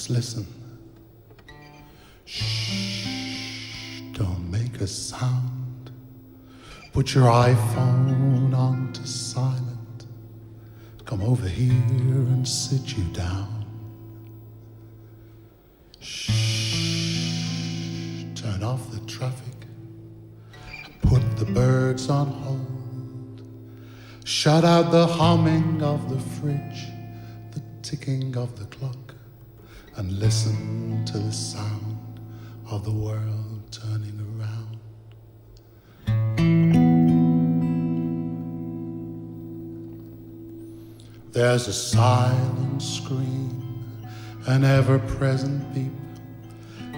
Just listen. Shh, don't make a sound. Put your iPhone onto silent. Come over here and sit you down. Shh, turn off the traffic. Put the birds on hold. Shut out the humming of the fridge, the ticking of the clock, and listen to the sound of the world turning around. There's a silent scream, an ever-present beep.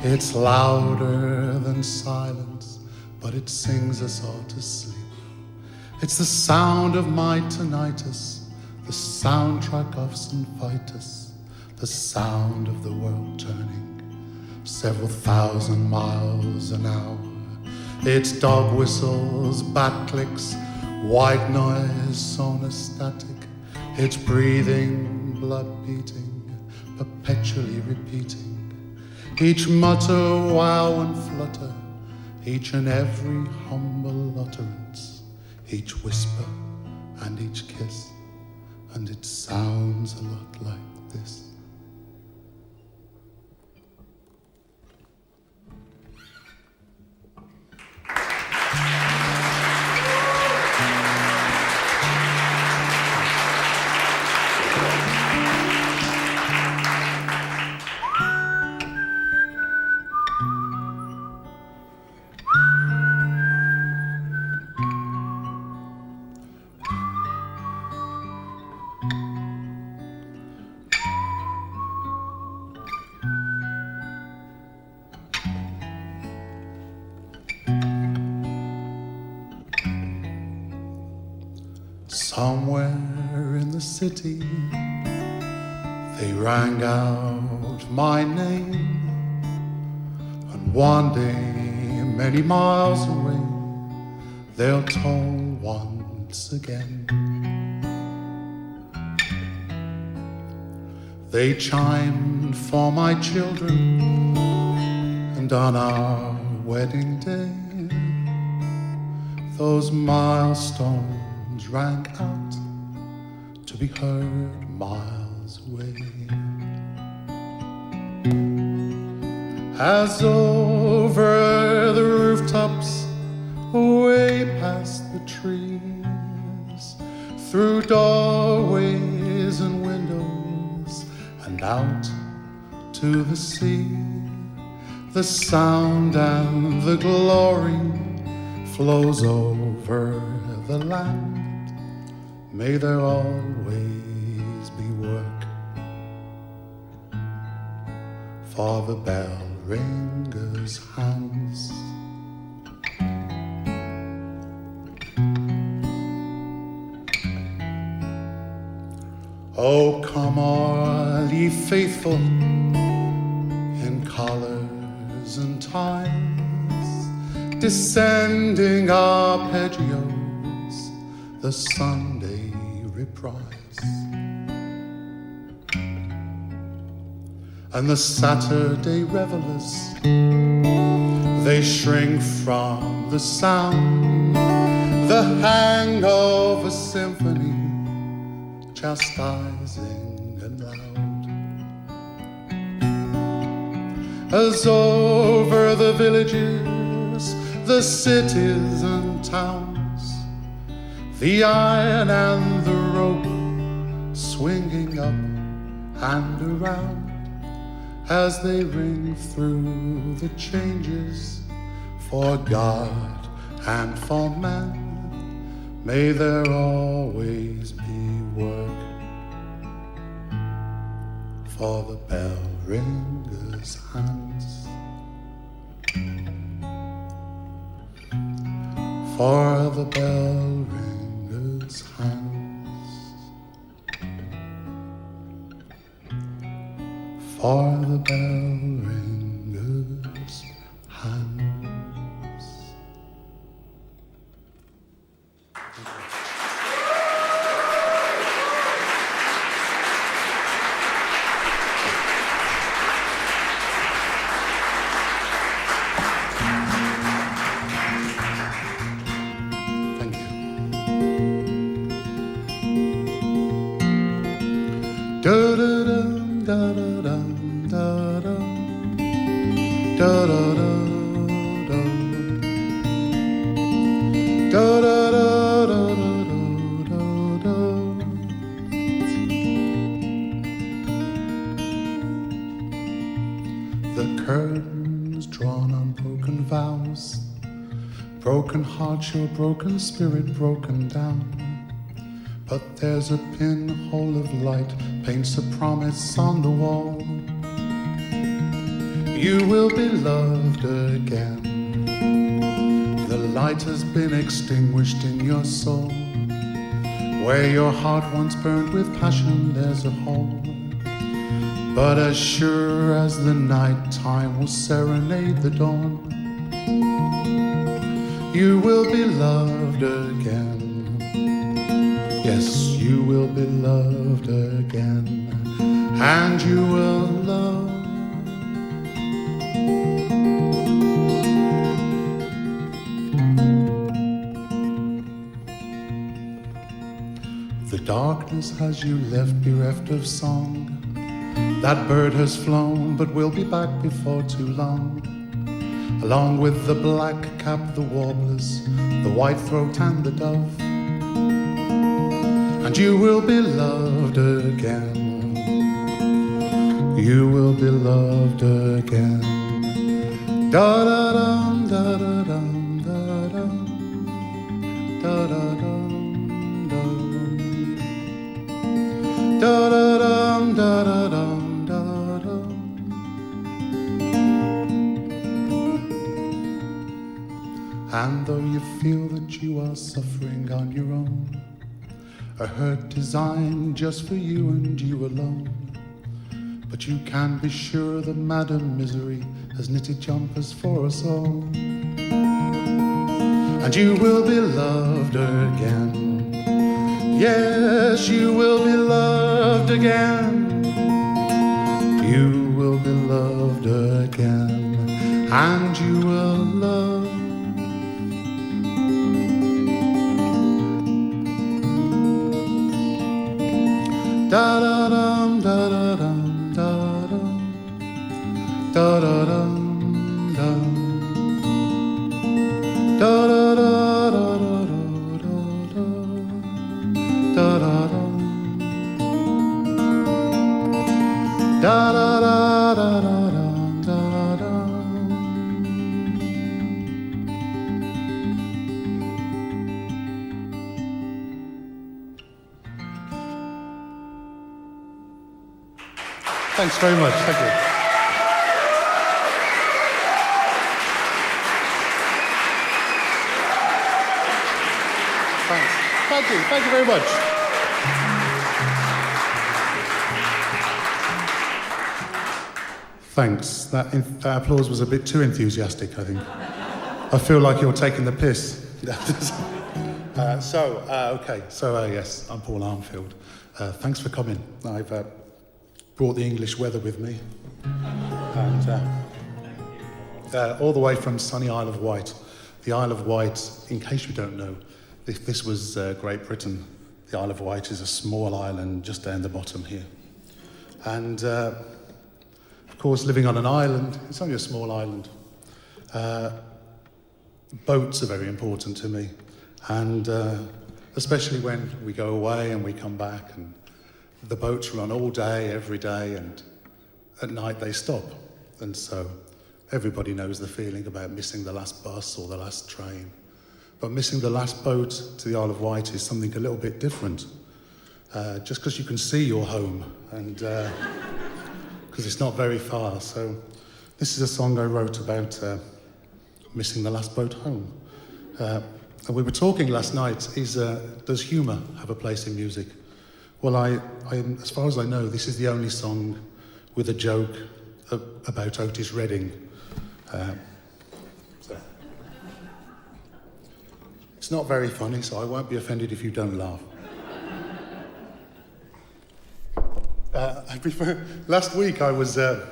It's louder than silence, but it sings us all to sleep. It's the sound of my tinnitus, the soundtrack of St. Vitus, the sound of the world turning several thousand miles an hour. It's dog whistles, bat clicks, white noise, sonar static. It's breathing, blood beating, perpetually repeating. Each mutter, wow and flutter, each and every humble utterance, each whisper and each kiss, and it sounds a lot like this. Somewhere in the city, they rang out my name, and one day, many miles away, they'll toll once again. They chimed for my children, and on our wedding day, those milestones rang out to be heard miles away. As over the rooftops, away past the trees, through doorways and windows, and out to the sea, the sound and the glory flows over the land. May there always be work for the bell ringer's hands. Oh, come all ye faithful in collars and ties, descending arpeggios, the Sunday reprise, and the Saturday revelers, they shrink from the sound, the hangover symphony, chastising and loud. As over the villages, the cities and towns, the iron and the rope swinging up and around, as they ring through the changes for God and for man. May there always be work for the bell ringer's hands, for the bell ringer's hands, for the bell ringer's hands. Da-da-dum, da-da-dum, da-dum. Da-da-da-da-dum. Da-da-da-da-da-da-da-dum. The curtains drawn on broken vows, broken heart, your broken spirit broken down. But there's a pinhole of light, paints a promise on the wall. You will be loved again. The light has been extinguished in your soul. Where your heart once burned with passion, there's a hole. But as sure as the night time will serenade the dawn, you will be loved again. Yes, you will be loved again. And you will love. The darkness has you left bereft of song. That bird has flown, but will be back before too long. Along with the black cap, the warblers, the white throat and the dove. And you will be loved again. You will be loved again. Da-da-dum, da-da-dum, da-dum. Da-da-dum, dum. Da-da-dum, da-da-dum. And though you feel that you are suffering on your own, a hurt designed just for you and you alone, but you can be sure that Madam Misery has knitted jumpers for us all. And you will be loved again. Yes, you will be loved again. You will be loved again. And you will love. Da-da-dum, da-da-dum, da-dum. Da-da-dum, dum. Da-da-da-da-da-da-da-da. Da-da-dum. Da-da-da-da-da-dum, da-dum. Thanks very much. Thank you. Thanks. Thank you. Thank you very much. Thanks. That applause was a bit too enthusiastic, I think. I feel like you're taking the piss. Okay. Yes, I'm Paul Armfield. Thanks for coming. I've brought the English weather with me, and all the way from sunny Isle of Wight. The Isle of Wight, in case you don't know, if this was Great Britain, the Isle of Wight is a small island just down the bottom here. And of course, living on an island, it's only a small island. Boats are very important to me, and especially when we go away and we come back, and the boats run all day, every day, and at night they stop. And so everybody knows the feeling about missing the last bus or the last train. But missing the last boat to the Isle of Wight is something a little bit different. Just because you can see your home, and because it's not very far. So this is a song I wrote about missing the last boat home. And we were talking last night, does humour have a place in music? Well, I, as far as I know, this is the only song with a joke about Otis Redding. So. It's not very funny, so I won't be offended if you don't laugh. Last week I was, there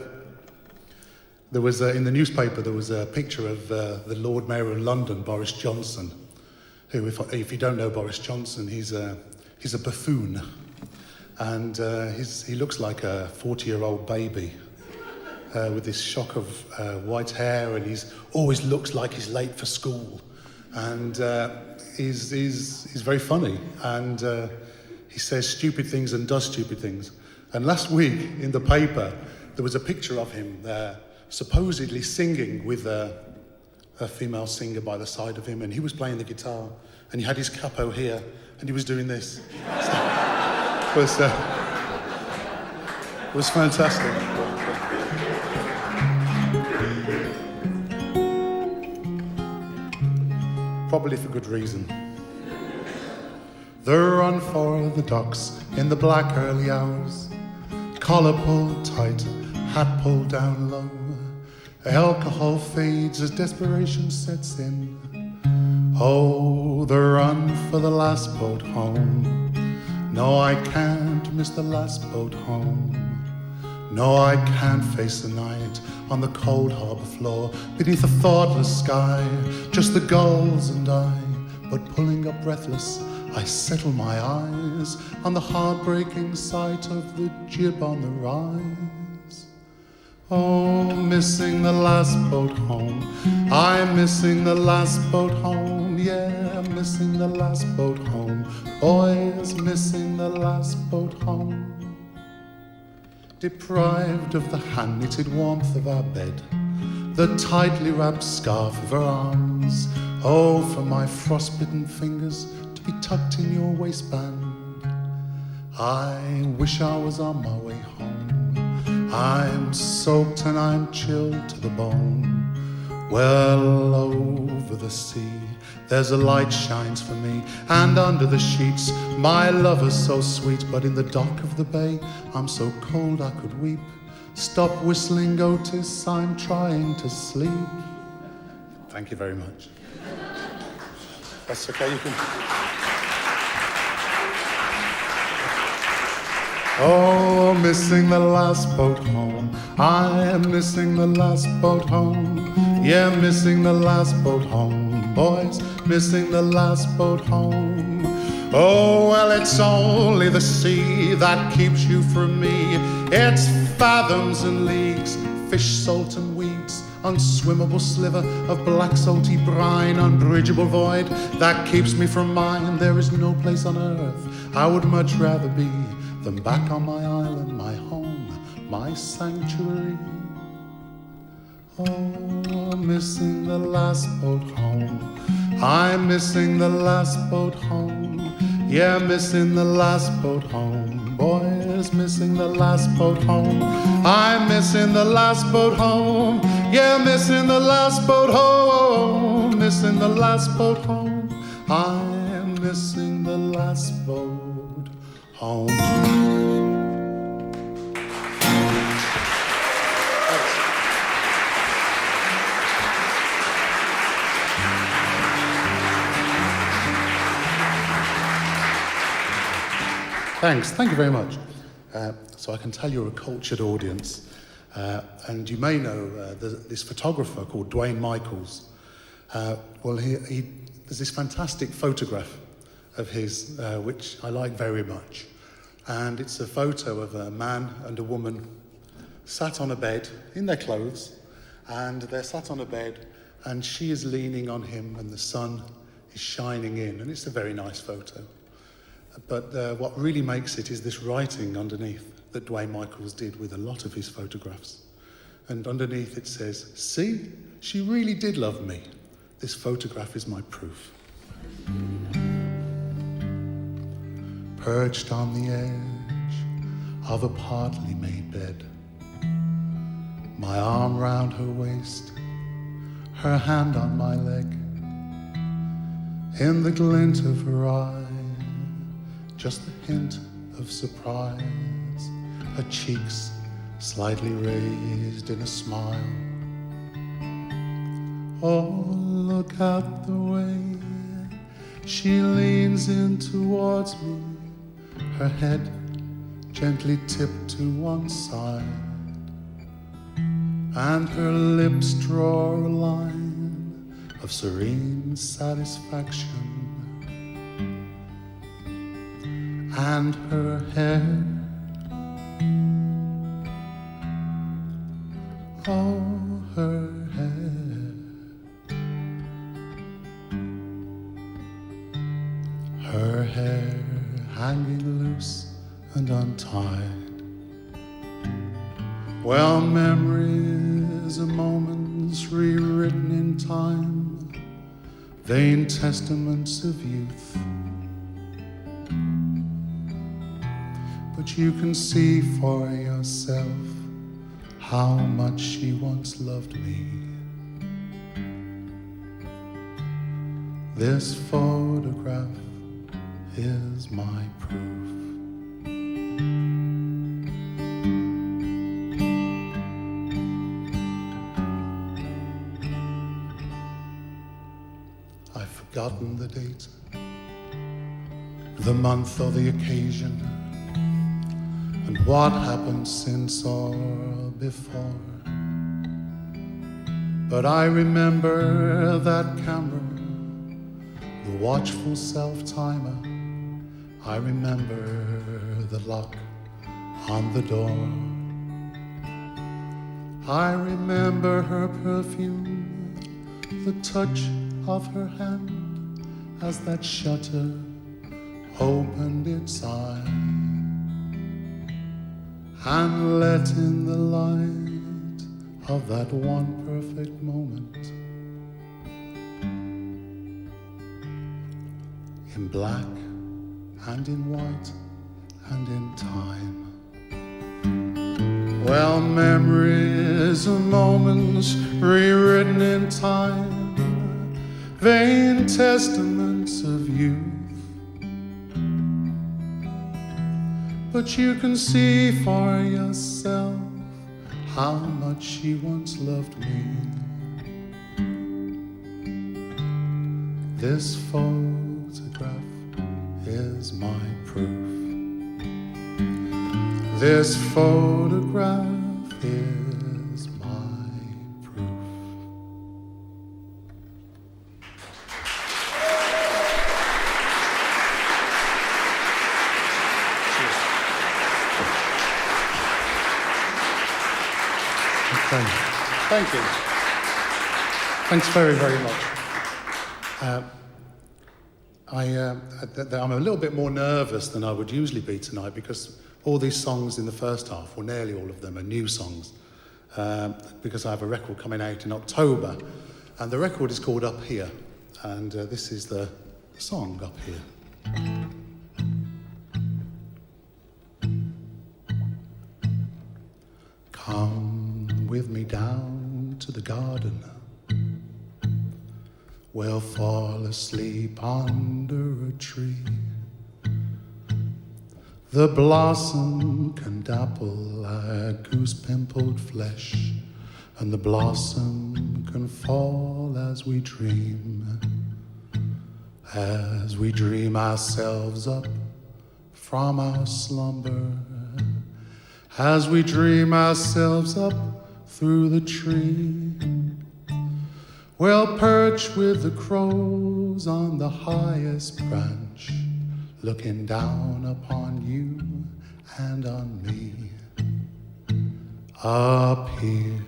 was in the newspaper there was a picture of the Lord Mayor of London, Boris Johnson, who, if you don't know Boris Johnson, he's a buffoon. And he looks like a 40-year-old baby with this shock of white hair, and he's always looks like he's late for school. And he's very funny, and he says stupid things and does stupid things. And last week in the paper, there was a picture of him supposedly singing with a female singer by the side of him, and he was playing the guitar, and he had his capo here, and he was doing this. So, it was fantastic. Probably for good reason. The run for the docks in the black early hours, collar pulled tight, hat pulled down low. Alcohol fades as desperation sets in. Oh, the run for the last boat home. No, I can't miss the last boat home. No, I can't face the night on the cold harbour floor, beneath a thoughtless sky, just the gulls and I. But pulling up breathless, I settle my eyes on the heartbreaking sight of the jib on the rise. Oh, missing the last boat home. I'm missing the last boat home. Yeah, missing the last boat home. Boys, missing the last boat home. Deprived of the hand-knitted warmth of our bed, the tightly wrapped scarf of her arms. Oh, for my frostbitten fingers to be tucked in your waistband. I wish I was on my way home. I'm soaked and I'm chilled to the bone. Well, over the sea, there's a light shines for me, and under the sheets, my lover's so sweet. But in the dock of the bay, I'm so cold I could weep. Stop whistling, Otis, I'm trying to sleep. Thank you very much. That's okay, you can... Oh, missing the last boat home. I am missing the last boat home. Yeah, missing the last boat home. Boys, missing the last boat home. Oh, well, it's only the sea that keeps you from me. It's fathoms and leagues, fish, salt and weeds, unswimmable sliver of black salty brine, unbridgeable void that keeps me from mine. There is no place on earth I would much rather be than back on my island, my home, my sanctuary. Oh, missing the last boat home. I'm missing the last boat home. Yeah, missing the last boat home. Boys, missing the last boat home. I'm missing the last boat home. Yeah, missing the last boat home. Missing the last boat home. I'm missing the last boat home. Thanks, thank you very much. So I can tell you're a cultured audience, and you may know this photographer called Dwayne Michaels. Well, there's this fantastic photograph of his, which I like very much. And it's a photo of a man and a woman sat on a bed in their clothes, and they're sat on a bed, and she is leaning on him, and the sun is shining in, and it's a very nice photo. But what really makes it is this writing underneath that Dwayne Michaels did with a lot of his photographs. And underneath it says, "See, she really did love me. This photograph is my proof." Perched on the edge of a partly made bed, my arm round her waist, her hand on my leg, in the glint of her eye, just a hint of surprise, her cheeks slightly raised in a smile. Oh, look at the way she leans in towards me, her head gently tipped to one side, and her lips draw a line of serene satisfaction. and her hair. Oh, her hair. Her hair hanging loose and untied. Well, memories of moments rewritten in time, vain testaments of youth. But you can see for yourself how much she once loved me. This photograph is my proof. I've forgotten the date, the month or the occasion, and what happened since or before. But I remember that camera, the watchful self-timer. I remember the lock on the door. I remember her perfume, the touch of her hand as that shutter opened its eye and let in the light of that one perfect moment. In black and in white and in time. Well, memories of moments rewritten in time, vain testaments of youth. But you can see for yourself how much she once loved me. This photograph is my proof. This photograph is my proof. Thank you. Thanks very, very much. I'm a little bit more nervous than I would usually be tonight because all these songs in the first half, or nearly all of them, are new songs. Because I have a record coming out in October, and the record is called Up Here, and this is the song Up Here. Come with me down to the garden. We'll fall asleep under a tree. The blossom can dapple our goose-pimpled flesh, and the blossom can fall as we dream ourselves up from our slumber, as we dream ourselves up through the tree. We'll perch with the crows on the highest branch, looking down upon you and on me. Up here,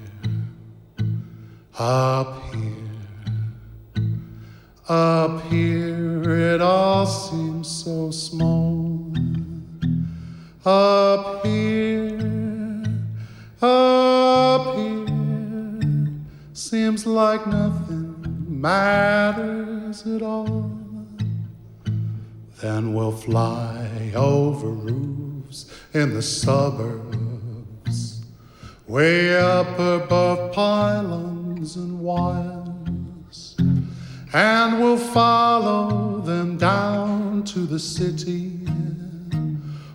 up here, up here, it all seems so small. Up here, seems like nothing matters at all. Then we'll fly over roofs in the suburbs, way up above pylons and wires, and we'll follow them down to the city,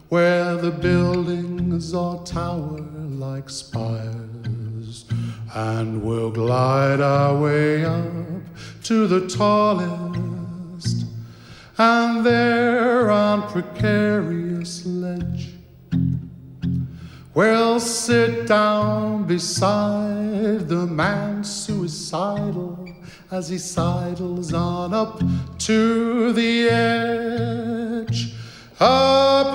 where the buildings all tower like spires, and we'll glide our way up to the tallest, and there on precarious ledge, we'll sit down beside the man suicidal as he sidles on up to the edge. Up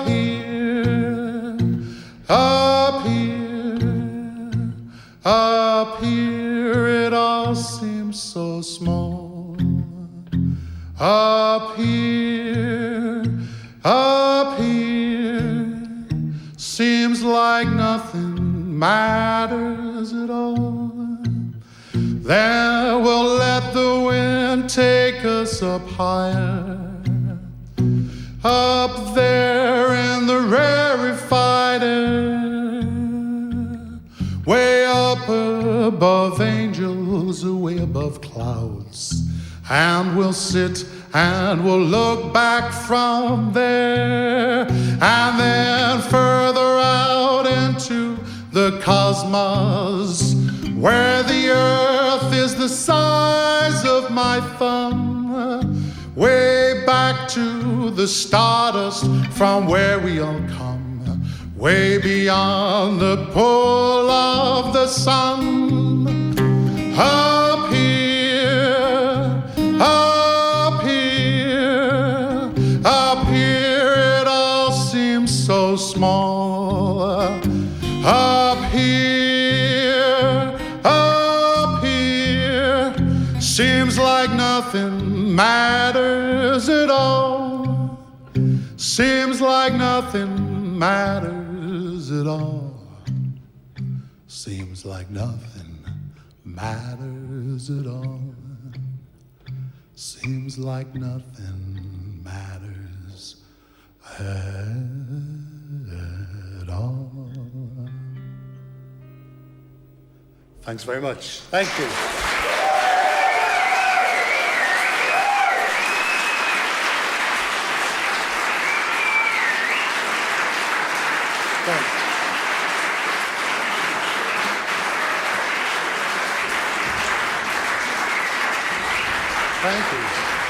Up here seems like nothing matters at all. Then we'll let the wind take us up higher. Up there in the rarefied air, way up above angels, way above clouds. And we'll sit and we'll look back from there, and then further out into the cosmos, where the earth is the size of my thumb. Way back to the stardust from where we all come, way beyond the pull of the sun. Up here, up here, up here it all seems so small. Up here, seems like nothing matters at all. Seems like nothing matters at all. Seems like nothing matters at all. Seems like nothing matters at all. Thanks very much. Thank you. Thank you.